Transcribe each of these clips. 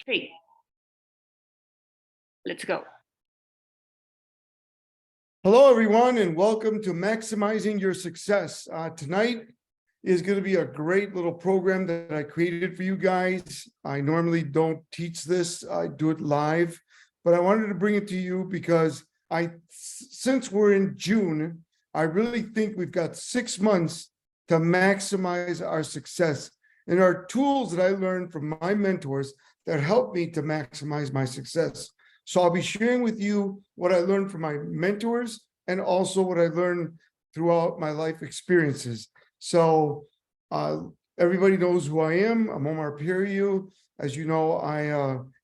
Three. Let's go. Hello, everyone, and welcome to Maximizing Your Success. Tonight is going to be a great little program that I created for you guys. I normally don't teach this. I do it live, but I wanted to bring it to you because since we're in June, I really think we've got 6 months to maximize our success. And there are tools that I learned from my mentors that help me to maximize my success. So I'll be sharing with you what I learned from my mentors and also what I learned throughout my life experiences. So everybody knows who I am. I'm Omar Periu. As you know, I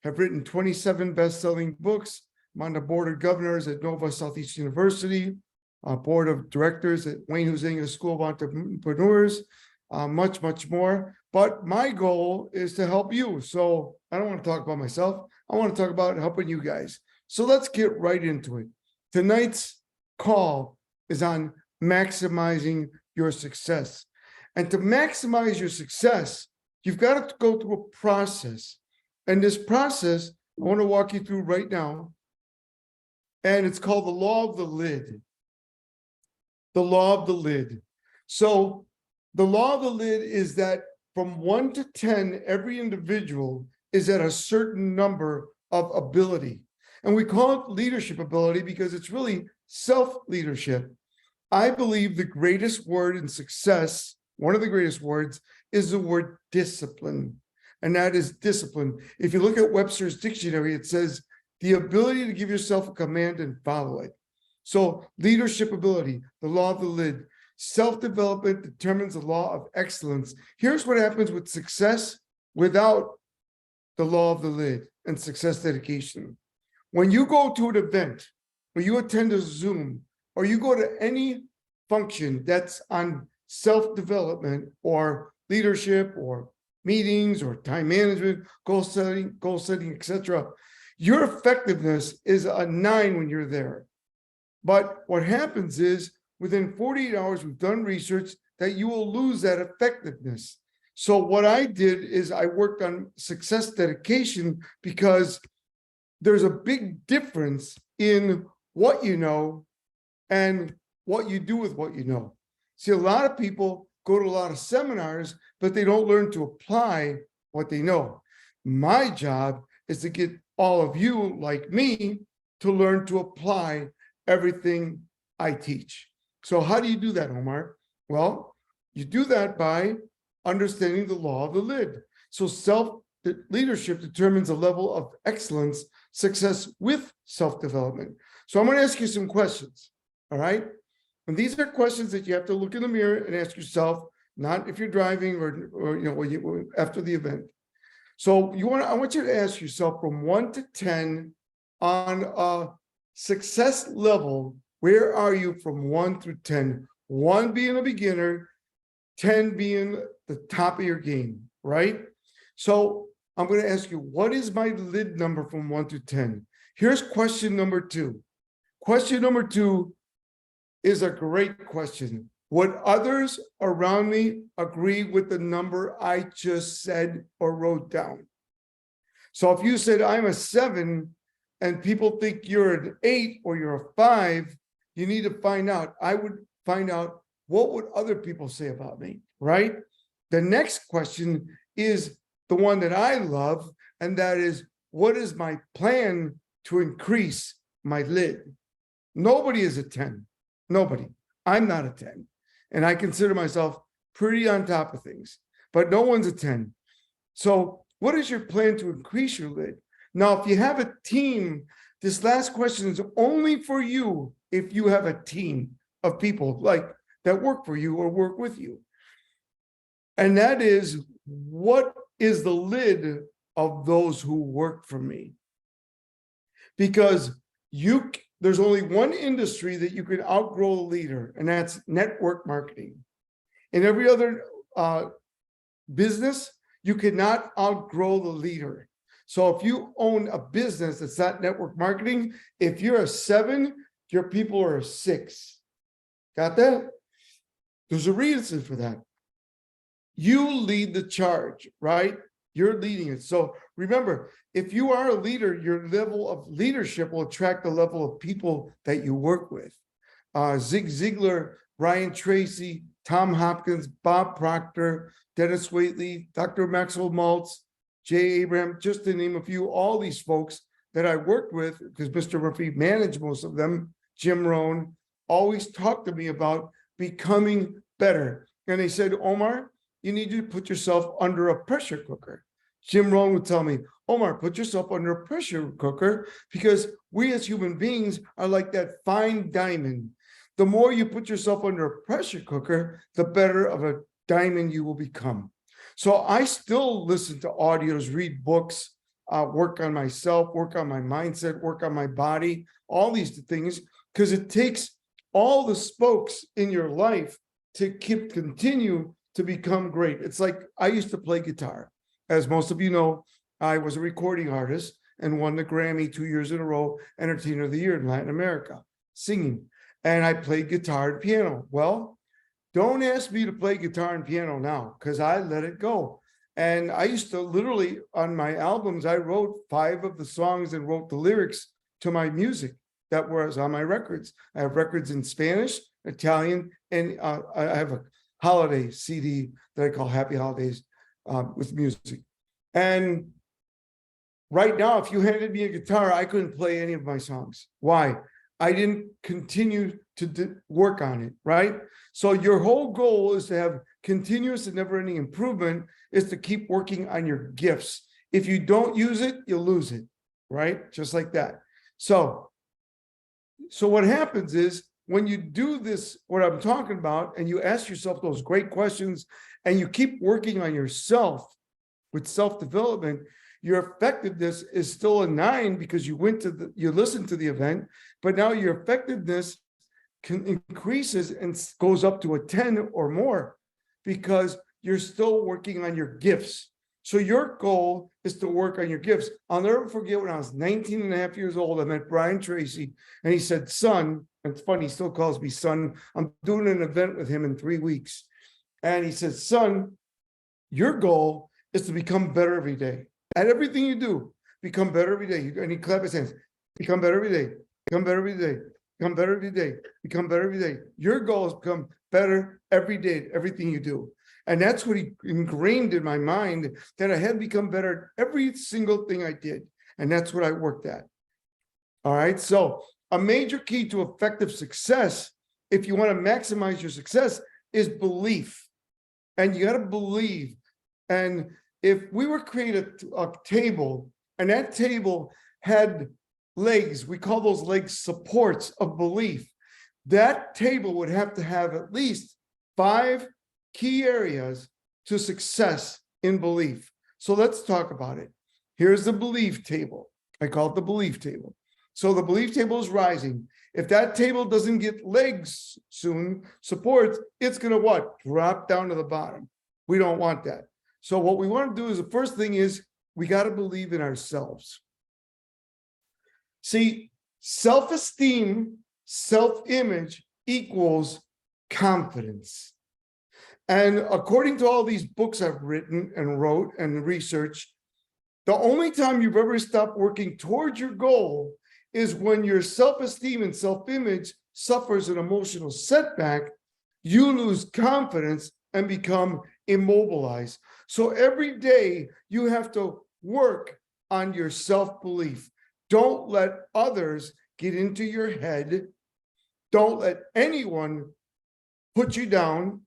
have written 27 best-selling books. I'm on the board of governors at Nova Southeast University, board of directors at Wayne Huizenga School of Entrepreneurs, much, much more. But my goal is to help you. So I don't want to talk about myself. I want to talk about helping you guys. So let's get right into it. Tonight's call is on maximizing your success. And to maximize your success, you've got to go through a process. And this process, I want to walk you through right now. And it's called the law of the lid. The law of the lid. So the law of the lid is that from 1 to 10, every individual is at a certain number of ability. And we call it leadership ability because it's really self-leadership. I believe the greatest word in success, one of the greatest words, is the word discipline. And that is discipline. If you look at Webster's dictionary, it says the ability to give yourself a command and follow it. So leadership ability, the law of the lid. Self-development determines the law of excellence. Here's what happens with success without the law of the lid and success dedication. When you go to an event, or you attend a Zoom, or you go to any function that's on self-development or leadership or meetings or time management, goal setting, etc., your effectiveness is a 9 when you're there. But what happens is within 48 hours, we've done research that you will lose that effectiveness. So what I did is I worked on success dedication because there's a big difference in what you know and what you do with what you know. See, a lot of people go to a lot of seminars, but they don't learn to apply what they know. My job is to get all of you, like me, to learn to apply everything I teach. So how do you do that, Omar? Well, you do that by understanding the law of the lid. So self-leadership determines a level of excellence, success with self-development. So I'm going to ask you some questions, all right? And these are questions that you have to look in the mirror and ask yourself, not if you're driving or you know, after the event. So I want you to ask yourself from 1 to 10 on a success level. Where are you from 1 through 10? 1 being a beginner, 10 being the top of your game, right? So I'm going to ask you, what is my lid number from 1 to 10? Here's question number 2. Question number 2 is a great question. Would others around me agree with the number I just said or wrote down? So if you said I'm a 7 and people think you're an 8 or you're a 5, you need to find out. I would find out what would other people say about me, right? The next question is the one that I love, and that is, what is my plan to increase my lid? Nobody is a 10. Nobody. I'm not a 10. And I consider myself pretty on top of things, but no one's a 10. So what is your plan to increase your lid? Now, if you have a team, this last question is only for you if you have a team of people like that work for you or work with you. And that is, what is the lid of those who work for me? Because there's only one industry that you can outgrow a leader, and that's network marketing. In every other business, you cannot outgrow the leader. So if you own a business that's not network marketing, if you're a 7, your people are a 6. Got that? There's a reason for that. You lead the charge, right? You're leading it. So Remember, if you are a leader, your level of leadership will attract the level of people that you work with. Zig Ziglar, Brian Tracy, Tom Hopkins, Bob Proctor, Dennis Waitley, Dr. Maxwell Maltz, Jay Abraham, just to name a few, all these folks that I worked with, because Mr. Murphy managed most of them, Jim Rohn, always talked to me about becoming better. And they said, Omar, you need to put yourself under a pressure cooker. Jim Rohn would tell me, Omar, put yourself under a pressure cooker, because we as human beings are like that fine diamond. The more you put yourself under a pressure cooker, the better of a diamond you will become. So I still listen to audios, read books, work on myself, work on my mindset, work on my body, all these things, because it takes all the spokes in your life to continue to become great. It's like I used to play guitar. As most of you know, I was a recording artist and won the Grammy 2 years in a row, Entertainer of the Year in Latin America, singing. And I played guitar and piano. Well, don't ask me to play guitar and piano now, because I let it go. And I used to literally, on my albums, I wrote 5 of the songs and wrote the lyrics to my music that was on my records. I have records in Spanish, Italian, and I have a holiday CD that I call Happy Holidays with music. And right now, if you handed me a guitar, I couldn't play any of my songs. Why? I didn't continue to work on it, right? So your whole goal is to have continuous and never-ending improvement, is to keep working on your gifts. If you don't use it, you'll lose it, right? Just like that. So what happens is when you do this, what I'm talking about, and you ask yourself those great questions and you keep working on yourself with self-development, your effectiveness is still a 9 because you you listened to the event, but now your effectiveness increases and goes up to a 10 or more because you're still working on your gifts. So your goal is to work on your gifts. I'll never forget when I was 19 and a half years old, I met Brian Tracy, and he said, son, and it's funny, he still calls me son. I'm doing an event with him in 3 weeks. And he said, son, your goal is to become better every day. At everything you do, become better every day. And he clapped his hands. Become better every day. Become better every day. Become better every day. Become better every day. Your goal is to become better every day at everything you do. And that's what he ingrained in my mind, that I had to become better at every single thing I did. And that's what I worked at. All right. So a major key to effective success, if you want to maximize your success, is belief. And you got to believe. And if we were creating a table, and that table had legs, we call those legs supports of belief, that table would have to have at least 5 key areas to success in belief. So let's talk about it. Here's the belief table. I call it the belief table. So the belief table is rising. If that table doesn't get legs soon, supports, it's going to what? Drop down to the bottom. We don't want that. So what we want to do is, the first thing is we got to believe in ourselves. See, self-esteem, self-image equals confidence. And according to all these books I've written and wrote and researched, the only time you've ever stopped working towards your goal is when your self-esteem and self-image suffers an emotional setback, you lose confidence and become immobilized. So every day you have to work on your self-belief. Don't let others get into your head. Don't let anyone put you down.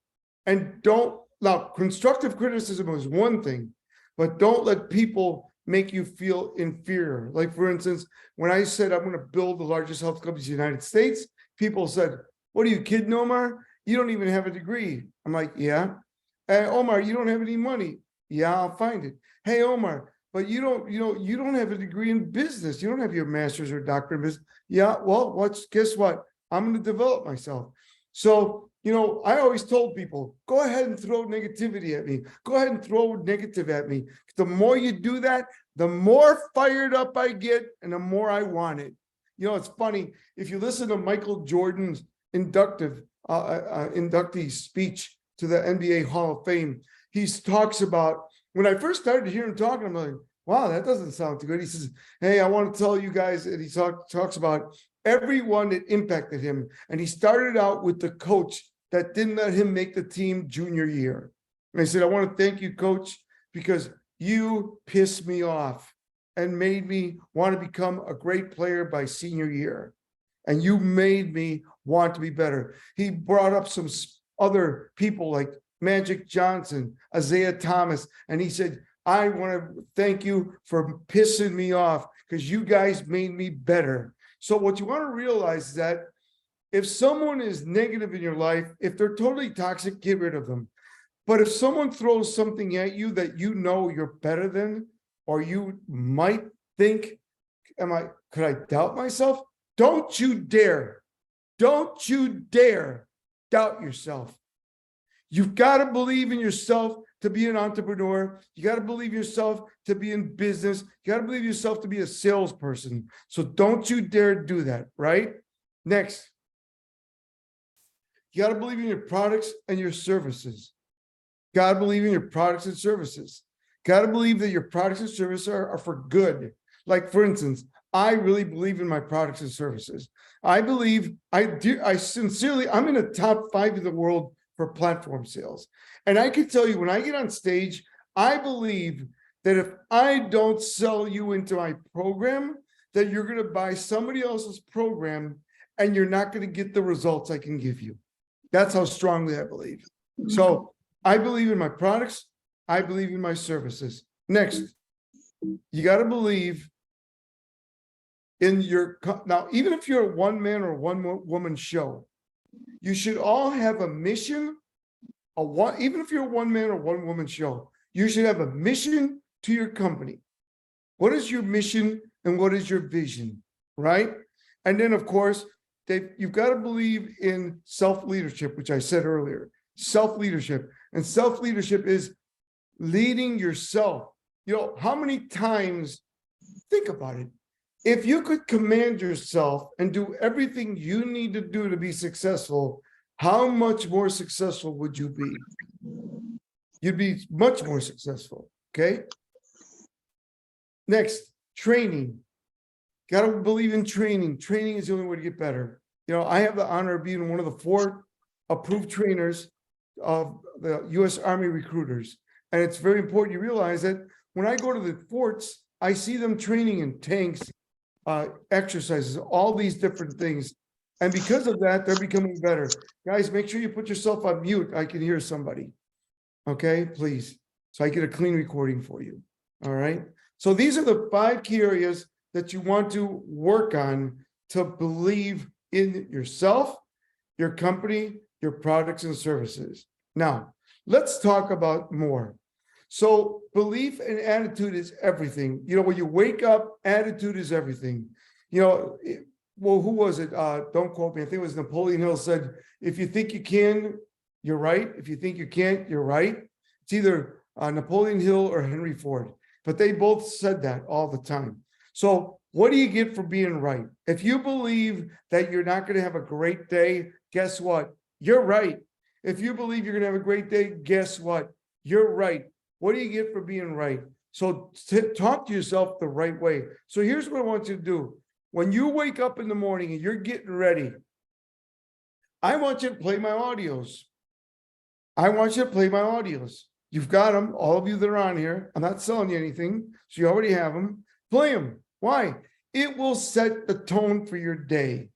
And now, constructive criticism is one thing, but don't let people make you feel inferior. Like, for instance, when I said I'm going to build the largest health companies in the United States, people said, what are you kidding, Omar? You don't even have a degree. I'm like, yeah. Hey, Omar, you don't have any money. Yeah, I'll find it. Hey, Omar, but you don't have a degree in business. You don't have your master's or doctorate in business. Yeah, well, guess what? I'm going to develop myself. So, I always told people, go ahead and throw negativity at me. Go ahead and throw negative at me. The more you do that, the more fired up I get and the more I want it. It's funny. If you listen to Michael Jordan's inductee speech to the NBA Hall of Fame, he talks about, when I first started to hear him talking, I'm like, wow, that doesn't sound too good. He says, hey, I want to tell you guys, and he talks about everyone that impacted him. And he started out with the coach that didn't let him make the team junior year. And I said, I want to thank you, coach, because you pissed me off and made me want to become a great player by senior year. And you made me want to be better. He brought up some other people like Magic Johnson, Isaiah Thomas, and he said, I want to thank you for pissing me off because you guys made me better. So what you want to realize is that if someone is negative in your life, if they're totally toxic, get rid of them. But if someone throws something at you that you know you're better than, or you might think, could I doubt myself? Don't you dare doubt yourself. You've got to believe in yourself to be an entrepreneur. You got to believe yourself to be in business. You got to believe yourself to be a salesperson. So don't you dare do that, right? Next, you got to believe in your products and your services. Got to believe in your products and services. Got to believe that your products and services are for good. Like, for instance, I really believe in my products and services. I believe, I sincerely, I'm in the top 5 in the world for platform sales. And I can tell you, when I get on stage, I believe that if I don't sell you into my program, that you're going to buy somebody else's program and you're not going to get the results I can give you. That's how strongly I believe. So I believe in my products. I believe in my services. Next, you got to believe in your, now, even if you're a one-man or one-woman show, you should all have a mission, even if you're a one-man or one-woman show, you should have a mission to your company. What is your mission and what is your vision, right? And then, of course, you've got to believe in self-leadership, which I said earlier. Self-leadership. And self-leadership is leading yourself. You know, how many times, think about it, if you could command yourself and do everything you need to do to be successful, how much more successful would you be? You'd be much more successful, okay? Next, training. Got to believe in training. Training is the only way to get better. You know, I have the honor of being one of the 4 approved trainers of the U.S. Army recruiters. And it's very important you realize that when I go to the forts, I see them training in tanks, exercises, all these different things. And because of that, they're becoming better. Guys, make sure you put yourself on mute. I can hear somebody. Okay, please. So I get a clean recording for you. All right. So these are the 5 key areas that you want to work on to believe in yourself, your company, your products and services. Now, let's talk about more. So belief and attitude is everything. You know, when you wake up, attitude is everything. You know, well, who was it? Don't quote me. I think it was Napoleon Hill said, if you think you can, you're right. If you think you can't, you're right. It's either Napoleon Hill or Henry Ford, but they both said that all the time. So what do you get for being right? If you believe that you're not going to have a great day, guess what? You're right. If you believe you're going to have a great day, guess what? You're right. What do you get for being right? So talk to yourself the right way. So here's what I want you to do. When you wake up in the morning and you're getting ready, I want you to play my audios. I want you to play my audios. You've got them, all of you that are on here. I'm not selling you anything, so you already have them. Play them. Why? It will set the tone for your day.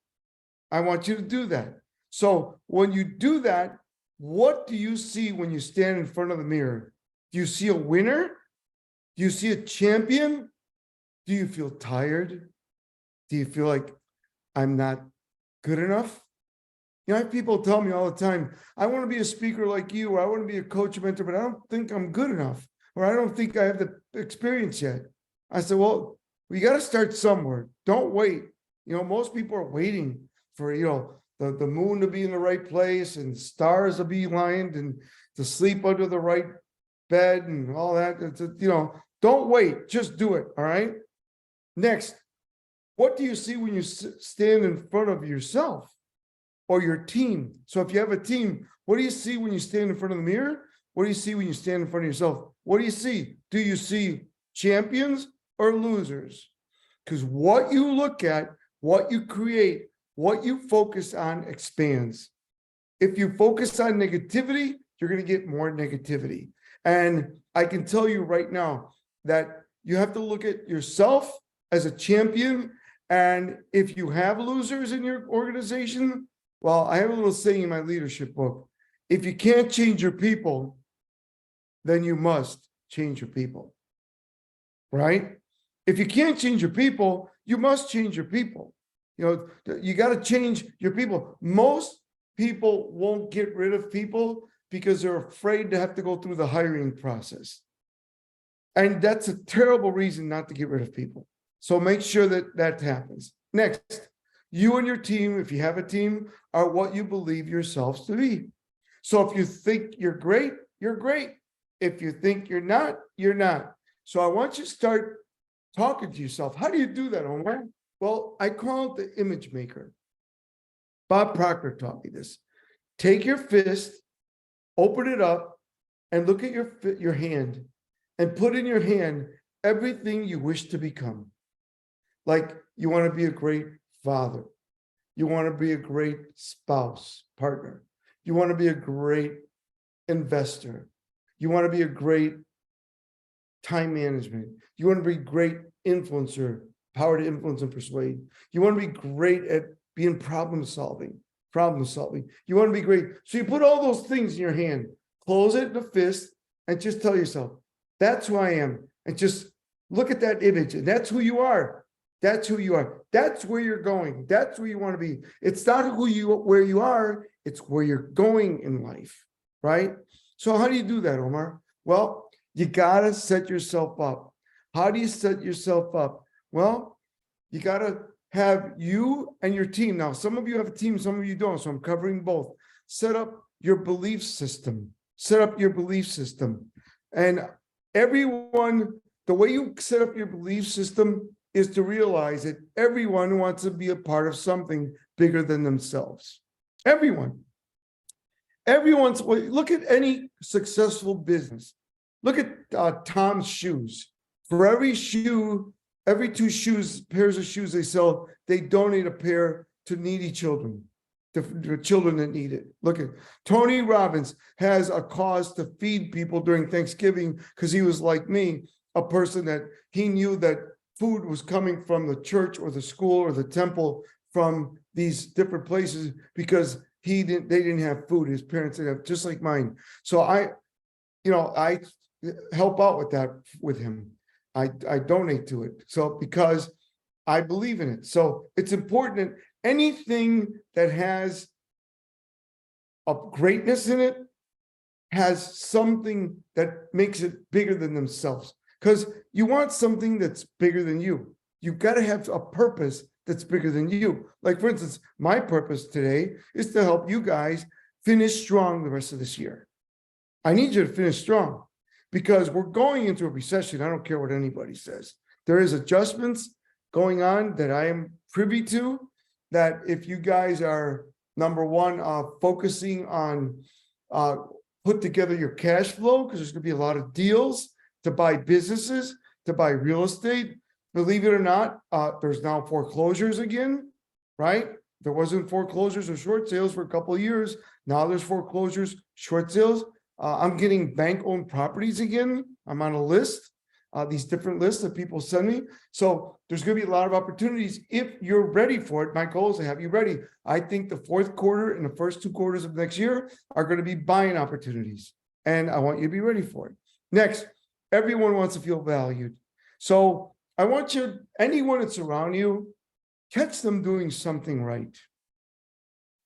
I want you to do that. So when you do that, what do you see when you stand in front of the mirror? Do you see a winner? Do you see a champion? Do you feel tired? Do you feel like I'm not good enough? You know, I have people tell me all the time, I want to be a speaker like you, or I want to be a coach or mentor, but I don't think I'm good enough, or I don't think I have the experience yet. I said, well, we got to start somewhere. Don't wait. You know, most people are waiting for, you know, the moon to be in the right place and stars to be aligned and to sleep under the right bed and all that. It's, you know, don't wait, just do it. All right. Next, what do you see when you stand in front of yourself or your team? So if you have a team, what do you see when you stand in front of the mirror? What do you see when you stand in front of yourself? What do you see? Do you see champions or losers. Because what you look at, what you create, what you focus on expands. If you focus on negativity, you're going to get more negativity. And I can tell you right now that you have to look at yourself as a champion. And if you have losers in your organization, well, I have a little saying in my leadership book: if you can't change your people, then you must change your people, right? If you can't change your people, you must change your people. You know, you got to change your people. Most people won't get rid of people because they're afraid to have to go through the hiring process. And that's a terrible reason not to get rid of people. So make sure that that happens. Next, you and your team, if you have a team, are what you believe yourselves to be. So if you think you're great, you're great. If you think you're not, you're not. So I want you to start talking to yourself. How do you do that, Omar? Well, I call it the image maker. Bob Proctor taught me this. Take your fist, open it up, and look at your hand, and put in your hand everything you wish to become. Like, you want to be a great father. You want to be a great spouse, partner. You want to be a great investor. You want to be a great time management. You want to be a great influencer, power to influence and persuade. You want to be great at being problem solving. You want to be great. So you put all those things in your hand, close it in a fist, and just tell yourself, that's who I am. And just look at that image, and that's who you are. That's who you are. That's where you're going. That's where you want to be. It's not where you are, it's where you're going in life, right? So how do you do that, Omar? Well, you got to set yourself up. How do you set yourself up? Well, you got to have you and your team. Now, some of you have a team, some of you don't. So I'm covering both. Set up your belief system. Set up your belief system. And everyone, the way you set up your belief system is to realize that everyone wants to be a part of something bigger than themselves. Everyone. Everyone's, look at any successful business. Look at Tom's shoes. For every shoe, every two pairs of shoes they sell, they donate a pair to needy children, to children that need it. Look at Tony Robbins has a cause to feed people during Thanksgiving because he was like me, a person that he knew that food was coming from the church or the school or the temple from these different places because they didn't have food. His parents didn't have, just like mine. So I help out with that with him. I donate to it. So because I believe in it. So it's important that anything that has a greatness in it has something that makes it bigger than themselves. Because you want something that's bigger than you. You've got to have a purpose that's bigger than you. Like, for instance, my purpose today is to help you guys finish strong the rest of this year. I need you to finish strong because we're going into a recession. I don't care what anybody says. There is adjustments going on that I am privy to, that if you guys are, number one, focusing on put together your cash flow, because there's going to be a lot of deals to buy businesses, to buy real estate. Believe it or not, there's now foreclosures again, right? There wasn't foreclosures or short sales for a couple of years. Now there's foreclosures, short sales. I'm getting bank-owned properties again. I'm on a list, these different lists that people send me. So there's going to be a lot of opportunities if you're ready for it. My goal is to have you ready. I think the fourth quarter and the first 2 quarters of next year are going to be buying opportunities. And I want you to be ready for it. Next, everyone wants to feel valued. So I want you, anyone that's around you, catch them doing something right.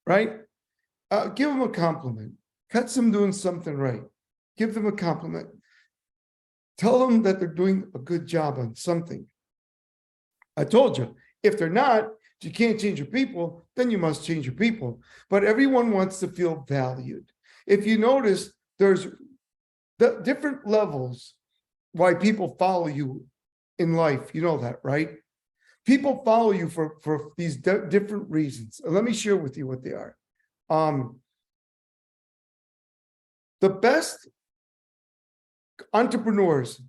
Right? Give them a compliment. Catch them doing something right. Give them a compliment. Tell them that they're doing a good job on something. I told you, if they're not, if you can't change your people, then you must change your people. But everyone wants to feel valued. If you notice, there's the different levels why people follow you in life. You know that, right? People follow you for these different reasons. Let me share with you what they are. The best entrepreneurs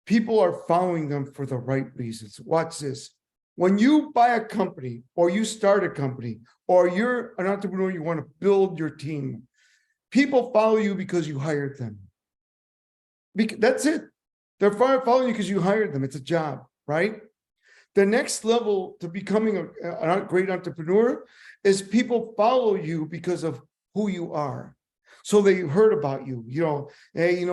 People are following them for the right reasons. Watch this. When you buy a company or you start a company or you're an entrepreneur, you want to build your team, people follow you because you hired them. That's it. They're following you because you hired them. It's a job, right? The next level to becoming a great entrepreneur is people follow you because of who you are. So they heard about you, hey,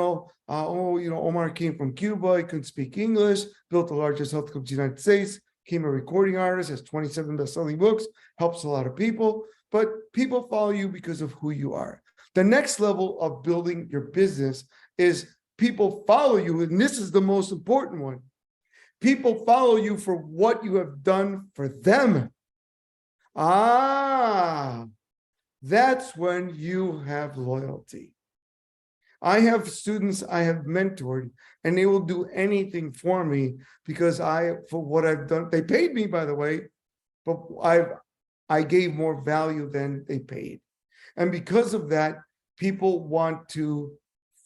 Omar came from Cuba, he couldn't speak English, built the largest health club in the United States, became a recording artist, has 27 best-selling books, helps a lot of people, but people follow you because of who you are. The next level of building your business is people follow you, and this is the most important one. People follow you for what you have done for them. That's when you have loyalty. I have students I have mentored, and they will do anything for me because for what I've done. They paid me, by the way, but I gave more value than they paid. And because of that, people want to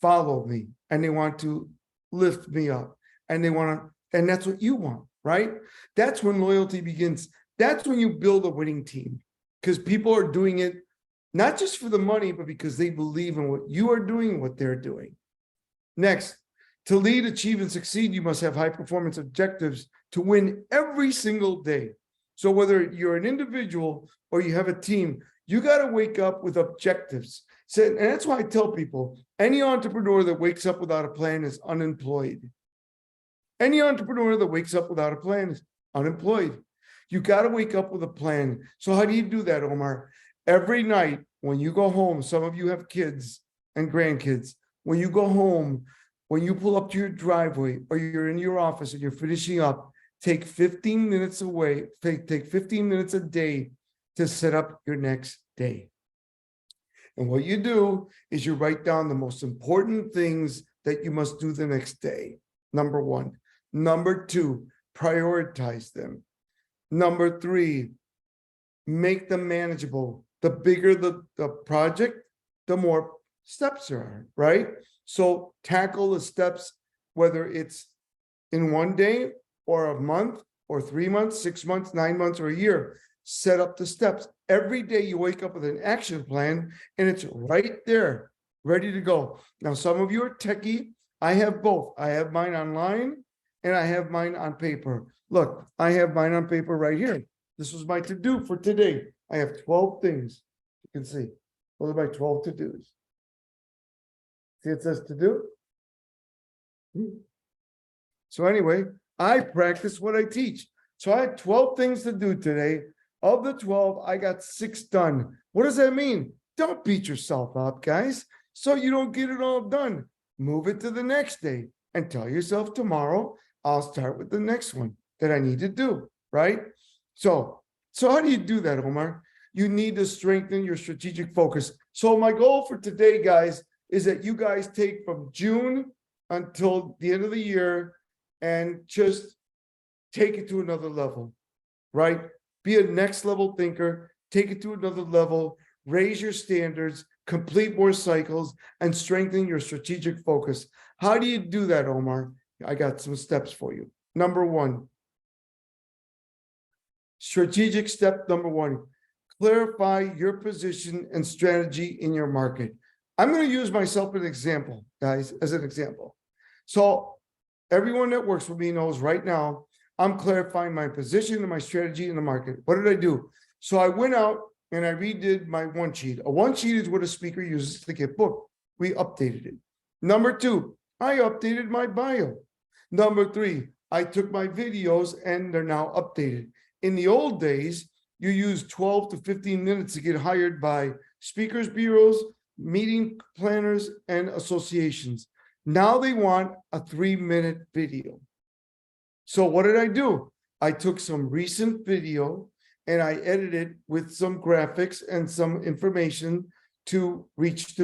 follow me and they want to lift me up and and that's what you want, right? That's when loyalty begins. That's when you build a winning team, because people are doing it not just for the money, but because they believe in what you are doing and what they're doing. Next, to lead, achieve, and succeed, you must have high performance objectives to win every single day. So whether you're an individual or you have a team, you got to wake up with objectives. So, and that's why I tell people, any entrepreneur that wakes up without a plan is unemployed. Any entrepreneur that wakes up without a plan is unemployed. You got to wake up with a plan. So how do you do that, Omar? Every night when you go home, some of you have kids and grandkids. When you go home, when you pull up to your driveway or you're in your office and you're finishing up, take 15 minutes away, take 15 minutes a day to set up your next day. And what you do is you write down the most important things that you must do the next day. Number one. Number two, prioritize them. Number three, make them manageable. The bigger the project, the more steps there are, right? So tackle the steps, whether it's in one day or a month or 3 months, 6 months, 9 months, or a year. Set up the steps. Every day you wake up with an action plan and it's right there, ready to go. Now, some of you are techie. I have both. I have mine online and I have mine on paper. Look, I have mine on paper right here. This was my to-do for today. I have 12 things. You can see. Those are my 12 to-dos. See, it says to-do. So anyway, I practice what I teach. So I had 12 things to do today. Of the 12, I got 6 done. What does that mean? Don't beat yourself up, guys. So you don't get it all done. Move it to the next day and tell yourself tomorrow, I'll start with the next one that I need to do, right? So how do you do that, Omar? You need to strengthen your strategic focus. So my goal for today, guys, is that you guys take from June until the end of the year and just take it to another level, right? Be a next level thinker, take it to another level, raise your standards, complete more cycles, and strengthen your strategic focus. How do you do that, Omar? I got some steps for you. Number one, strategic step number one, clarify your position and strategy in your market. I'm going to use myself as an example, guys, as an example. So everyone that works with me knows right now, I'm clarifying my position and my strategy in the market. What did I do? So I went out and I redid my one sheet. A one sheet is what a speaker uses to get booked. We updated it. Number two, I updated my bio. Number three, I took my videos and they're now updated. In the old days, you used 12 to 15 minutes to get hired by speakers bureaus, meeting planners, and associations. Now they want a 3-minute video. So what did I do? I took some recent video and I edited with some graphics and some information to reach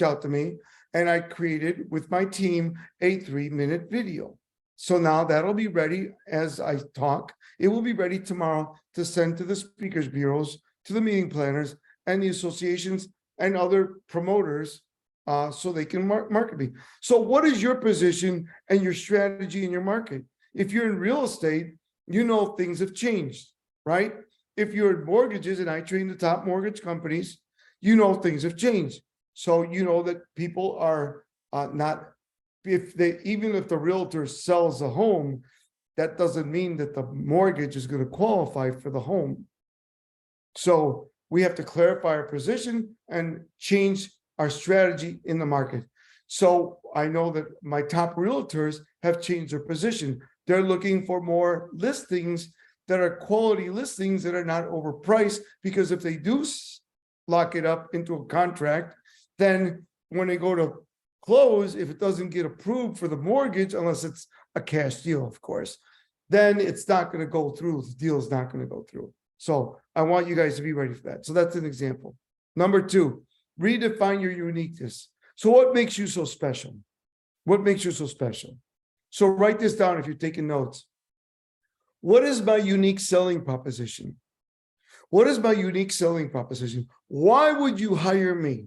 out to me. And I created with my team a 3-minute video. So now that'll be ready as I talk. It will be ready tomorrow to send to the speakers bureaus, to the meeting planners and the associations and other promoters so they can market me. So what is your position and your strategy in your market? If you're in real estate, you know things have changed, right? If you're in mortgages, and I train the top mortgage companies, you know things have changed. So you know that people are not, even if the realtor sells a home, that doesn't mean that the mortgage is going to qualify for the home. So we have to clarify our position and change our strategy in the market. So I know that my top realtors have changed their position. They're looking for more listings that are quality listings that are not overpriced, because if they do lock it up into a contract, then when they go to close, if it doesn't get approved for the mortgage, unless it's a cash deal, of course, then it's not going to go through. The deal is not going to go through. So I want you guys to be ready for that. So that's an example. Number two, redefine your uniqueness. So what makes you so special? What makes you so special? So write this down if you're taking notes. What is my unique selling proposition? What is my unique selling proposition? Why would you hire me?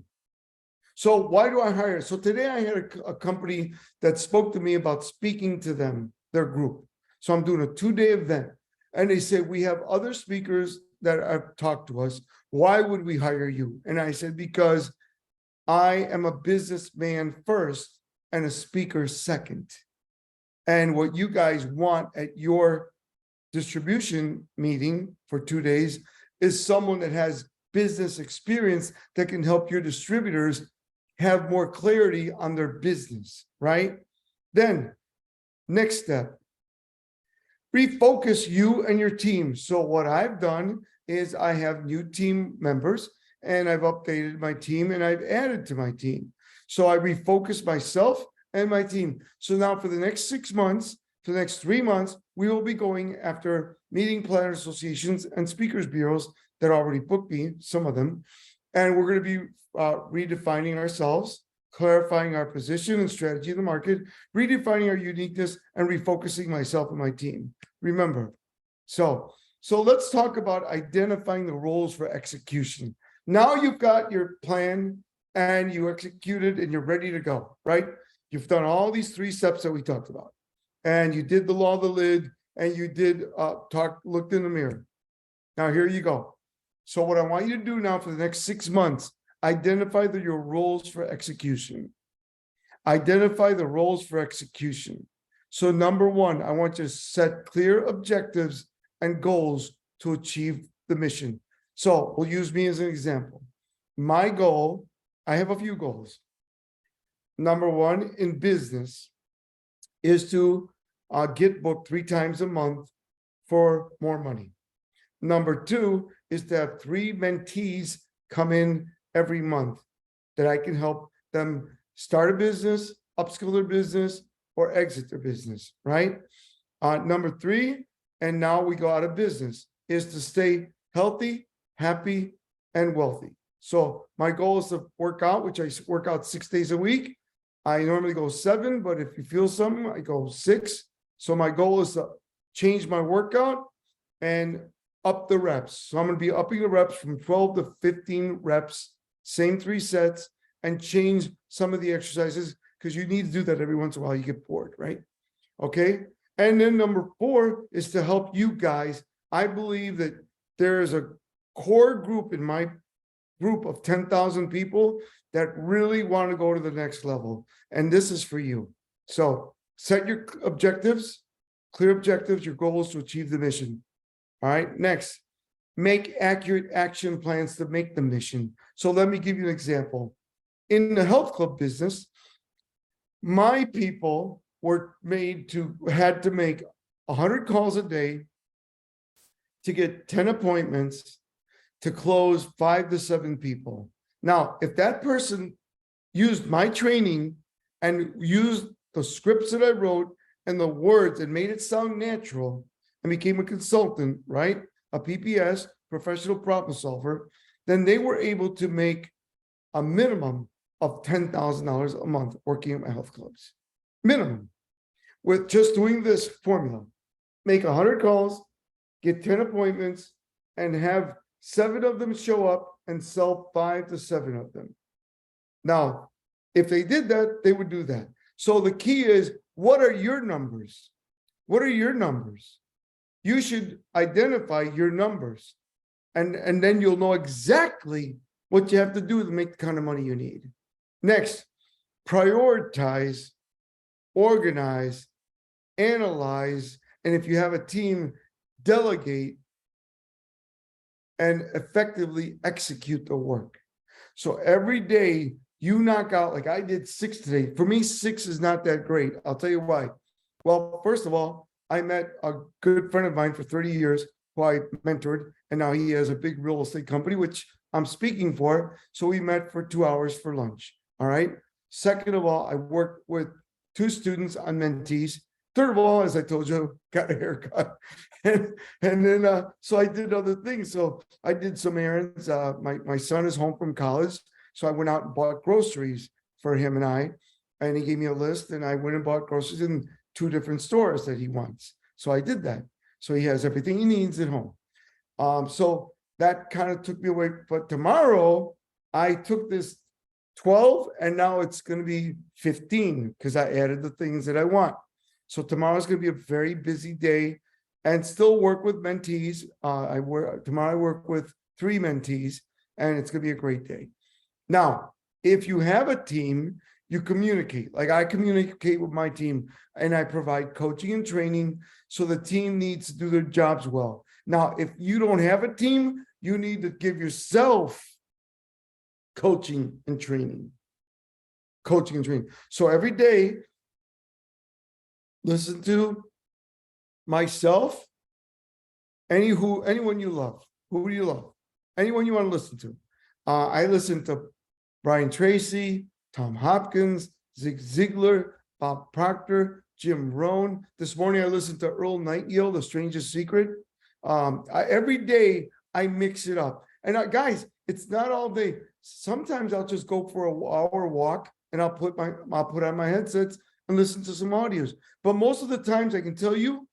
So why do I hire? So today I had a company that spoke to me about speaking to them, their group. So I'm doing a 2-day event. And they said, we have other speakers that have talked to us. Why would we hire you? And I said, because I am a businessman first and a speaker second. And what you guys want at your distribution meeting for 2 days is someone that has business experience that can help your distributors have more clarity on their business, right? Then, next step, refocus you and your team. So what I've done is I have new team members, and I've updated my team, and I've added to my team. So I refocus myself and my team. So now for the next 6 months, for the next 3 months, we will be going after meeting planner associations and speakers bureaus that already booked me, some of them. And we're going to be redefining ourselves, clarifying our position and strategy in the market, redefining our uniqueness, and refocusing myself and my team. Remember, so let's talk about identifying the roles for execution. Now you've got your plan and you executed and you're ready to go, right? You've done all these 3 steps that we talked about, and you did the law of the lid, and you did looked in the mirror. Now here you go. So what I want you to do now for the next 6 months, identify your roles for execution. Identify the roles for execution. So number 1, I want you to set clear objectives and goals to achieve the mission. So we'll use me as an example. My goal, I have a few goals. Number 1 in business is to get booked 3 times a month for more money. Number 2 is to have 3 mentees come in every month that I can help them start a business, upskill their business, or exit their business, right? Number 3, and now we go out of business, is to stay healthy, happy, and wealthy. So my goal is to work out, which I work out 6 days a week. I normally go 7, but if you feel something, I go 6. So my goal is to change my workout and up the reps. So I'm going to be upping the reps from 12 to 15 reps, same 3 sets, and change some of the exercises, because you need to do that every once in a while. You get bored, right? Okay. And then number 4 is to help you guys. I believe that there is a core group in my group of 10,000 people that really want to go to the next level. And this is for you. So set your objectives, clear objectives, your goals to achieve the mission. All right. Next, make accurate action plans to make the mission. So let me give you an example. In the health club business, my people had to make 100 calls a day to get 10 appointments to close 5 to 7 people. Now, if that person used my training and used the scripts that I wrote and the words and made it sound natural and became a consultant, right? A PPS, professional problem solver, then they were able to make a minimum of $10,000 a month working at my health clubs. Minimum. With just doing this formula. Make 100 calls, get 10 appointments, and have 7 of them show up and sell 5 to 7 of them. Now, If they did that, they would do that. So the key is, what are your numbers? What are your numbers? You should identify your numbers, and then you'll know exactly what you have to do to make the kind of money you need. Next, prioritize, organize, analyze, and if you have a team, delegate and effectively execute the work. So every day you knock out, like I did 6 today. For me, 6 is not that great. I'll tell you why. Well, first of all, I met a good friend of mine for 30 years who I mentored, and now he has a big real estate company, which I'm speaking for. So we met for 2 hours for lunch. All right. Second of all, I worked with 2 students on mentees. Third of all, as I told you, got a haircut. and then, so I did other things. So I did some errands. My son is home from college. So I went out and bought groceries for him and he gave me a list, and I went and bought groceries in 2 different stores that he wants. So I did that. So he has everything he needs at home. So that kind of took me away. But tomorrow I took this 12 and now it's going to be 15 because I added the things that I want. So tomorrow's going to be a very busy day, and still work with mentees. Tomorrow I work with 3 mentees, and it's going to be a great day. Now, if you have a team, you communicate. Like I communicate with my team, and I provide coaching and training, so the team needs to do their jobs well. Now, if you don't have a team, you need to give yourself coaching and training. Coaching and training. So every day, listen to myself, anyone you love. Who do you love? Anyone you want to listen to. I listen to Brian Tracy, Tom Hopkins, Zig Ziglar, Bob Proctor, Jim Rohn. This morning I listened to Earl Nightingale, The Strangest Secret. Every day I mix it up. And guys, it's not all day. Sometimes I'll just go for an hour walk, and I'll put on my headsets and listen to some audios. But most of the times I can tell you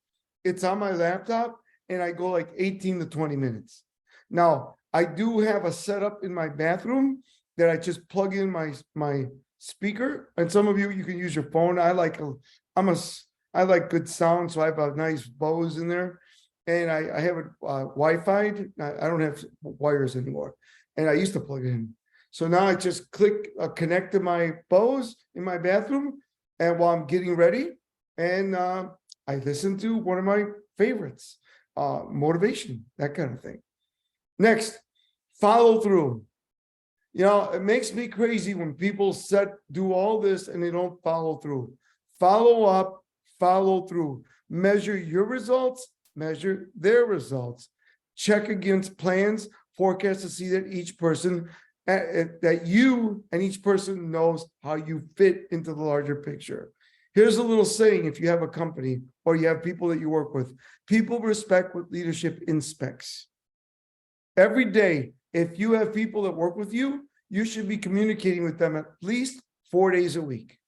it's on my laptop, and I go like 18 to 20 minutes. Now, I do have a setup in my bathroom that I just plug in my speaker. And some of you can use your phone. I like good sound, so I have a nice Bose in there. And I have it Wi-Fi. I don't have wires anymore. And I used to plug it in. So now I just connect to my Bose in my bathroom, and while I'm getting ready, and I listen to one of my favorites, motivation, that kind of thing. Next, follow through. You know, it makes me crazy when people do all this and they don't follow through. Follow up, follow through. Measure your results, measure their results. Check against plans, forecast to see that each person, that you and each person knows how you fit into the larger picture. Here's a little saying: if you have a company or you have people that you work with, people respect what leadership inspects. Every day, if you have people that work with you, you should be communicating with them at least 4 days a week.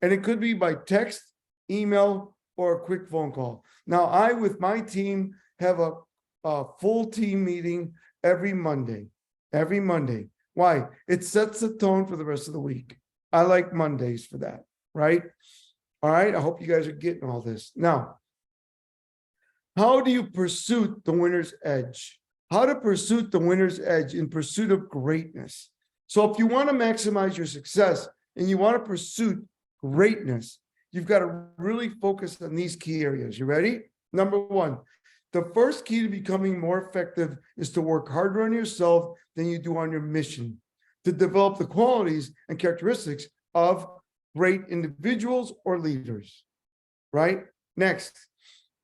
And it could be by text, email, or a quick phone call. Now, I, with my team, have a full team meeting every Monday. Every Monday. Why? It sets the tone for the rest of the week. I like Mondays for that, right? All right, I hope you guys are getting all this. Now, how do you pursue the winner's edge? How to pursue the winner's edge in pursuit of greatness. So if you want to maximize your success and you want to pursue greatness, you've got to really focus on these key areas. You ready? Number 1, the first key to becoming more effective is to work harder on yourself than you do on your mission, to develop the qualities and characteristics of great individuals or leaders, right? Next,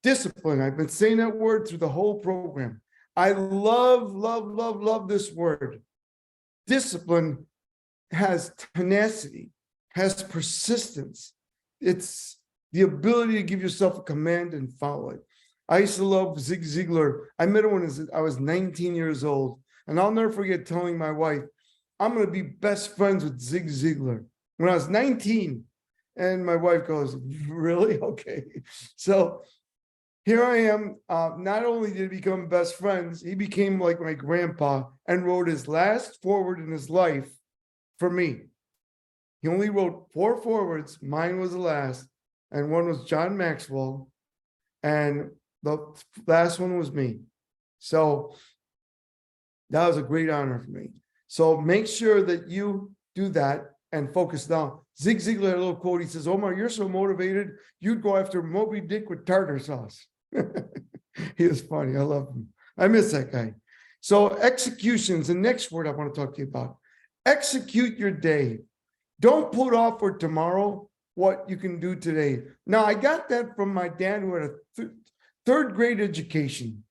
discipline. I've been saying that word through the whole program. I love this word. Discipline has tenacity, has persistence. It's the ability to give yourself a command and follow it. I used to love Zig Ziglar. I met him when I was 19 years old. And I'll never forget telling my wife, I'm going to be best friends with Zig Ziglar when I was 19. And my wife goes, really? Okay. So here I am. Not only did he become best friends, he became like my grandpa and wrote his last foreword in his life for me. He only wrote 4 forwards. Mine was the last, and one was John Maxwell, and the last one was me. So that was a great honor for me. So make sure that you do that and focus down. Zig Ziglar had a little quote. He says, Omar, you're so motivated, you'd go after Moby Dick with tartar sauce. He was funny. I love him. I miss that guy. So executions, the next word I want to talk to you about. Execute your day. Don't put off for tomorrow what you can do today. Now, I got that from my dad, who had a third grade education.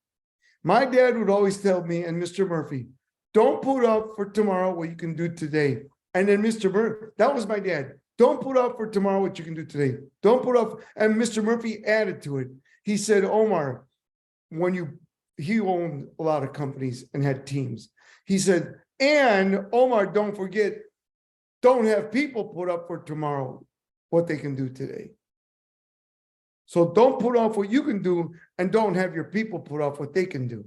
My dad would always tell me, and Mr. Murphy, don't put off for tomorrow what you can do today. And then Mr. Murphy, that was my dad. Don't put off for tomorrow what you can do today. Don't put off. And Mr. Murphy added to it. He said, Omar, he owned a lot of companies and had teams. He said, and Omar, don't forget, don't have people put up for tomorrow what they can do today. So don't put off what you can do, and don't have your people put off what they can do,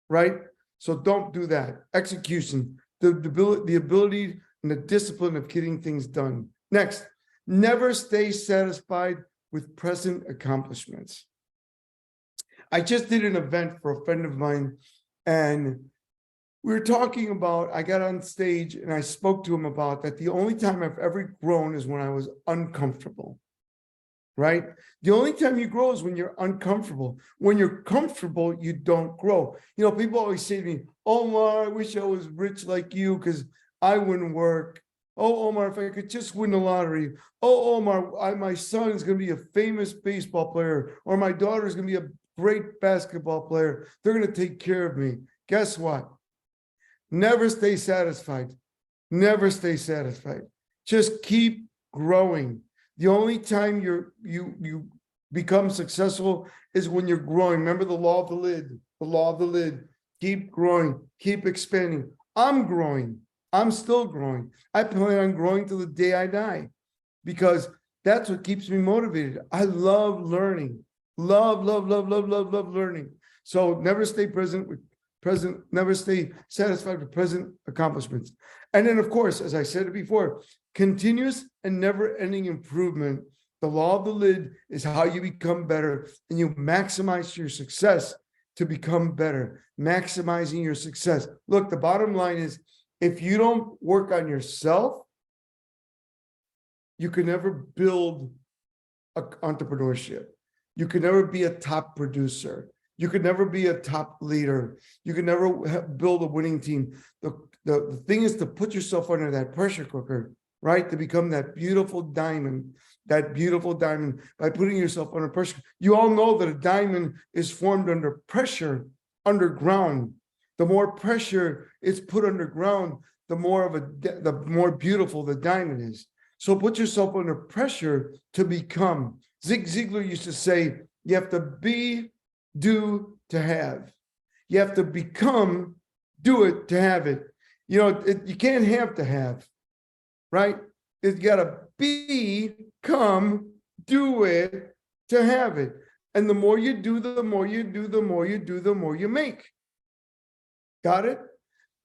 right? So don't do that. Execution, the ability and the discipline of getting things done. Next, never stay satisfied with present accomplishments. I just did an event for a friend of mine, and we were talking about, I got on stage and I spoke to him about that the only time I've ever grown is when I was uncomfortable, right? The only time you grow is when you're uncomfortable. When you're comfortable, you don't grow. You know, people always say to me, Omar, I wish I was rich like you because I wouldn't work. Oh, Omar, if I could just win the lottery. Oh, Omar, my son is going to be a famous baseball player, or my daughter is going to be a great basketball player. They're going to take care of me. Guess what? Never stay satisfied. Never stay satisfied. Just keep growing. The only time you become successful is when you're growing. Remember the law of the lid. The law of the lid. Keep growing. Keep expanding. I'm growing. I'm still growing. I plan on growing till the day I die, because that's what keeps me motivated. I love learning. Love learning. So never stay never stay satisfied with present accomplishments. And then, of course, as I said it before, continuous and never-ending improvement. The law of the lid is how you become better, and you maximize your success to become better, maximizing your success. Look, the bottom line is, if you don't work on yourself, you can never build entrepreneurship. You can never be a top producer. You can never be a top leader. You can never build a winning team. The thing is to put yourself under that pressure cooker, right? To become that beautiful diamond by putting yourself under pressure. You all know that a diamond is formed under pressure underground. The more pressure it's put underground, the more beautiful the diamond is. So put yourself under pressure to become. Zig Ziglar used to say, you have to be, do to have. You have to become, do it to have it. You know, you can't have to have, right? You got to be, come, do it to have it. And the more you do, the more you do, the more you do, the more you make. Got it?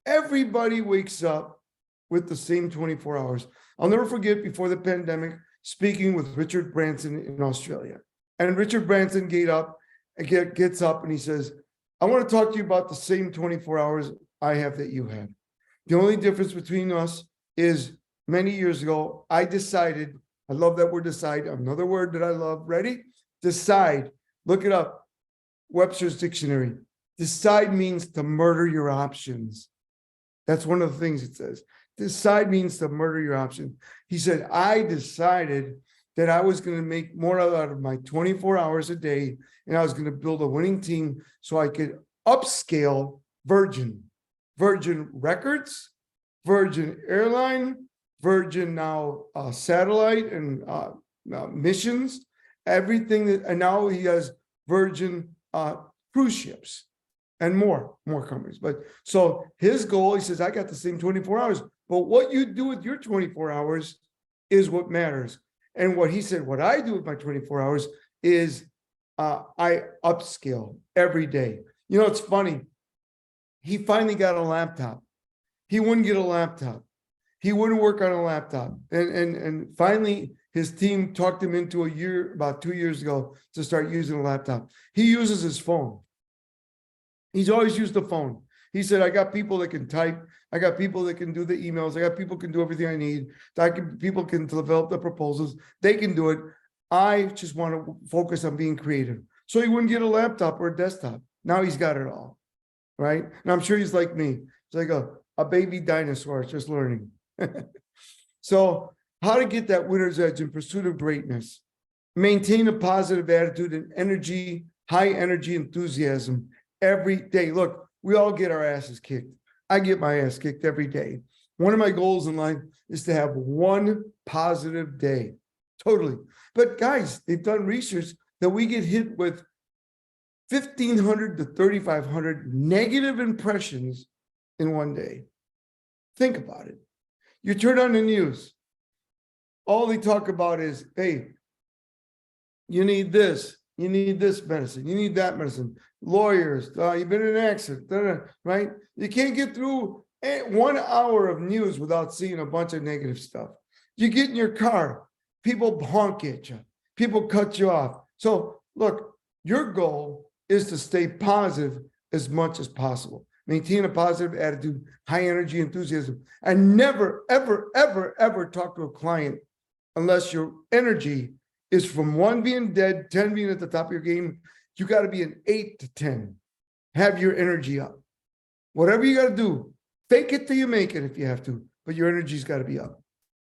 Everybody wakes up with the same 24 hours. I'll never forget, before the pandemic, speaking with Richard Branson in Australia. And Richard Branson gets up and he says, I want to talk to you about the same 24 hours I have that you have. The only difference between us is many years ago, I decided, I love that word decide, another word that I love. Ready? Decide. Look it up. Webster's Dictionary. Decide means to murder your options. That's one of the things it says. Decide means to murder your options. He said, I decided that I was going to make more out of my 24 hours a day, and I was going to build a winning team so I could upscale Virgin Records, Virgin Airline, Virgin now satellite and missions, everything that, and now he has Virgin cruise ships and more companies. But so his goal, he says, I got the same 24 hours, but what you do with your 24 hours is what matters. And what he said, what I do with my 24 hours is I upscale every day. You know, it's funny. He finally got a laptop. He wouldn't get a laptop. He wouldn't work on a laptop. And finally, his team talked him into about 2 years ago, to start using a laptop. He uses his phone. He's always used the phone. He said, I got people that can type. I got people that can do the emails. I got people can do everything I need. People can develop the proposals. They can do it. I just want to focus on being creative. So he wouldn't get a laptop or a desktop. Now he's got it all, right? And I'm sure he's like me. He's like a baby dinosaur just learning. So how to get that winner's edge in pursuit of greatness. Maintain a positive attitude and energy, high energy enthusiasm every day. Look, we all get our asses kicked. I get my ass kicked every day. One of my goals in life is to have one positive day. Totally. But guys, they've done research that we get hit with 1,500 to 3,500 negative impressions in one day. Think about it. You turn on the news. All they talk about is, hey, you need this medicine, you need that medicine. Lawyers, you've been in an accident, right? You can't get through 1 hour of news without seeing a bunch of negative stuff. You get in your car, people honk at you, people cut you off. So look, your goal is to stay positive as much as possible. Maintain a positive attitude, high energy, enthusiasm, and never, ever, ever, ever talk to a client unless your energy is from 1 being dead, 10 being at the top of your game. You got to be an 8 to 10. Have your energy up. Whatever you got to do, fake it till you make it if you have to, but your energy's got to be up.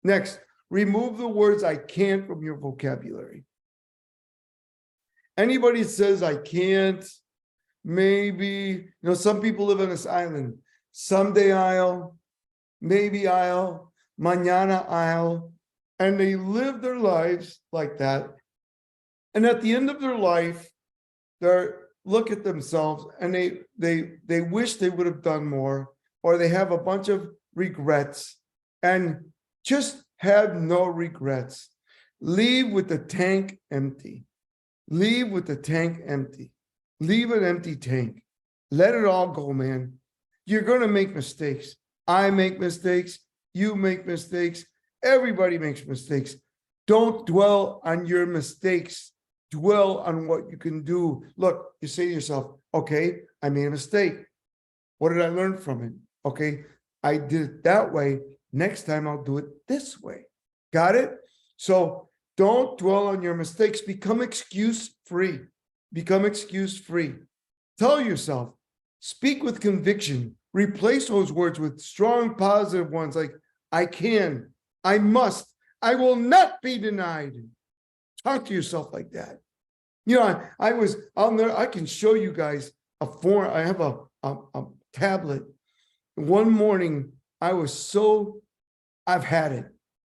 Next, remove the words I can't from your vocabulary. Anybody says I can't, maybe, some people live on this island. Someday I'll, maybe I'll, mañana I'll, and they live their lives like that. And at the end of their life, they look at themselves and they wish they would have done more, or they have a bunch of regrets, and just have no regrets. Leave with the tank empty. Leave with the tank empty. Leave an empty tank. Let it all go, man. You're going to make mistakes. I make mistakes. You make mistakes. Everybody makes mistakes. Don't dwell on your mistakes. Dwell on what you can do. Look, you say to yourself, okay, I made a mistake. What did I learn from it? Okay, I did it that way. Next time I'll do it this way. Got it? So don't dwell on your mistakes. Become excuse-free. Become excuse-free. Tell yourself, speak with conviction. Replace those words with strong, positive ones like, I can, I must, I will not be denied. Talk to yourself like that. I can show you guys a form. I have a tablet. One morning, I've had it.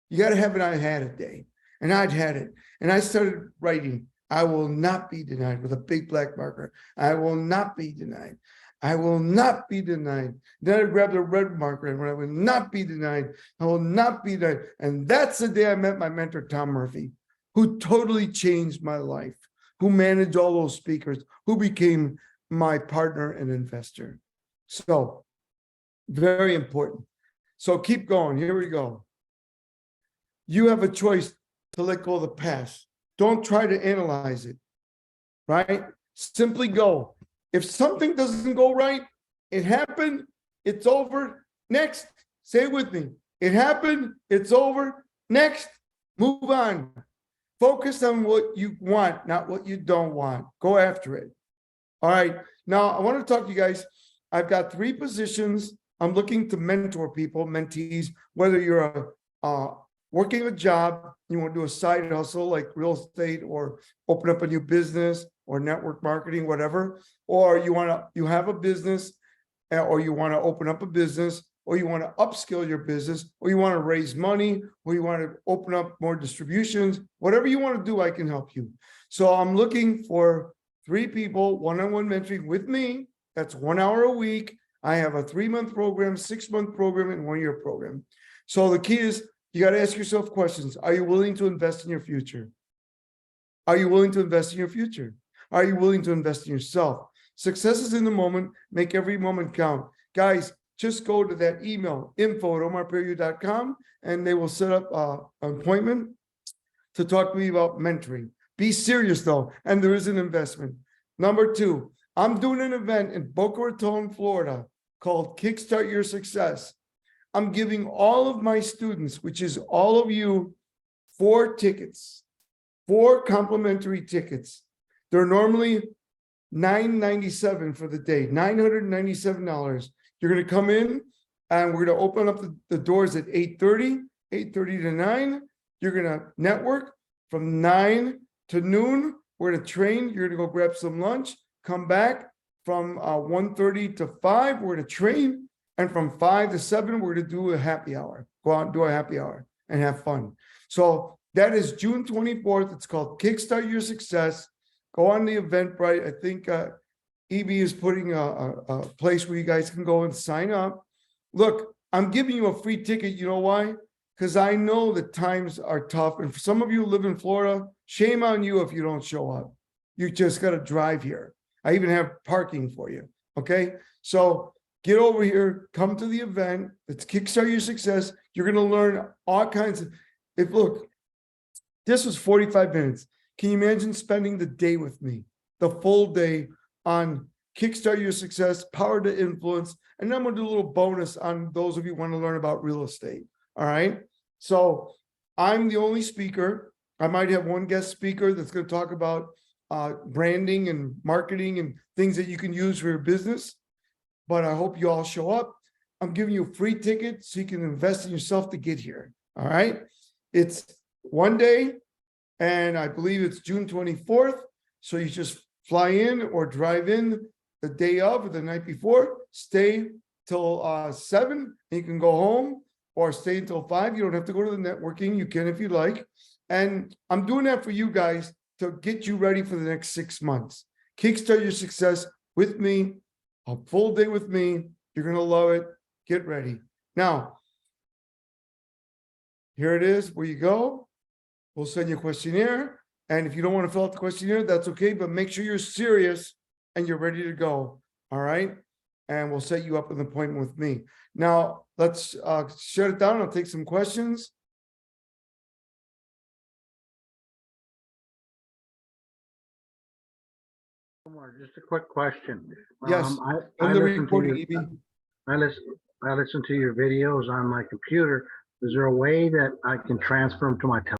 You got to have an I had it day. And I'd had it. And I started writing, I will not be denied, with a big black marker. I will not be denied. I will not be denied. Then I grabbed a red marker, and when I will not be denied, I will not be denied. And that's the day I met my mentor, Tom Murphy, who totally changed my life, who managed all those speakers, who became my partner and investor. So very important. So keep going. Here we go. You have a choice to let go of the past. Don't try to analyze it, right? Simply go. If something doesn't go right, it happened, it's over, next. Say it with me. It happened, it's over, next. Move on. Focus on what you want, not what you don't want. Go after it. All right. Now, I want to talk to you guys. I've got 3 positions. I'm looking to mentor people, mentees, whether you're working a job, you want to do a side hustle like real estate, or open up a new business, or network marketing, whatever, or you have a business, or you want to open up a business, or you want to upskill your business, or you want to raise money, or you want to open up more distributions, whatever you want to do, I can help you. So I'm looking for 3 people, one-on-one mentoring with me. That's 1 hour a week. I have a 3-month program, 6-month program, and 1-year program. So the key is, you got to ask yourself questions. Are you willing to invest in your future? Are you willing to invest in your future? Are you willing to invest in yourself? Success is in the moment. Make every moment count. Guys, just go to that email, info@omarperiu.com, and they will set up an appointment to talk to me about mentoring. Be serious though, and there is an investment. Number two, I'm doing an event in Boca Raton, Florida called Kickstart Your Success. I'm giving all of my students, which is all of you, 4 tickets, 4 complimentary tickets. They're normally $997 for the day, $997. You're going to come in and we're going to open up the doors at 8:30 to 9. You're going to network from 9 to noon. We're going to train. You're going to go grab some lunch, come back from 1:30 to 5. We're going to train. And from 5 to 7, we're going to do a happy hour. Go out and do a happy hour and have fun. So that is June 24th. It's called Kickstart Your Success. Go on the Eventbrite. I think EB is putting a place where you guys can go and sign up. Look, I'm giving you a free ticket. You know why? Because I know that times are tough. And for some of you who live in Florida, shame on you if you don't show up. You just got to drive here. I even have parking for you. Okay. So get over here, come to the event. Let's Kickstart Your Success. You're going to learn all kinds of, look, this was 45 minutes. Can you imagine spending the day with me, the full day on Kickstart Your Success, Power to Influence, and then I'm going to do a little bonus on those of you who want to learn about real estate. All right. So I'm the only speaker. I might have one guest speaker that's going to talk about branding and marketing and things that you can use for your business. But I hope you all show up. I'm giving you a free ticket so you can invest in yourself to get here. All right. It's one day, and I believe it's June 24th. So you just fly in or drive in the day of or the night before, stay till 7, and you can go home, or stay until 5. You don't have to go to the networking. You can if you like. And I'm doing that for you guys to get you ready for the next 6 months. Kickstart Your Success with me, a full day with me. You're going to love it. Get ready. Now, here it is where you go. We'll send you a questionnaire. And if you don't want to fill out the questionnaire, that's okay. But make sure you're serious and you're ready to go. All right. And we'll set you up an appointment with me. Now, let's shut it down. I'll take some questions. Omar, just a quick question. Yes, I the listen to recording, your, EB. I listen to your videos on my computer. Is there a way that I can transfer them to my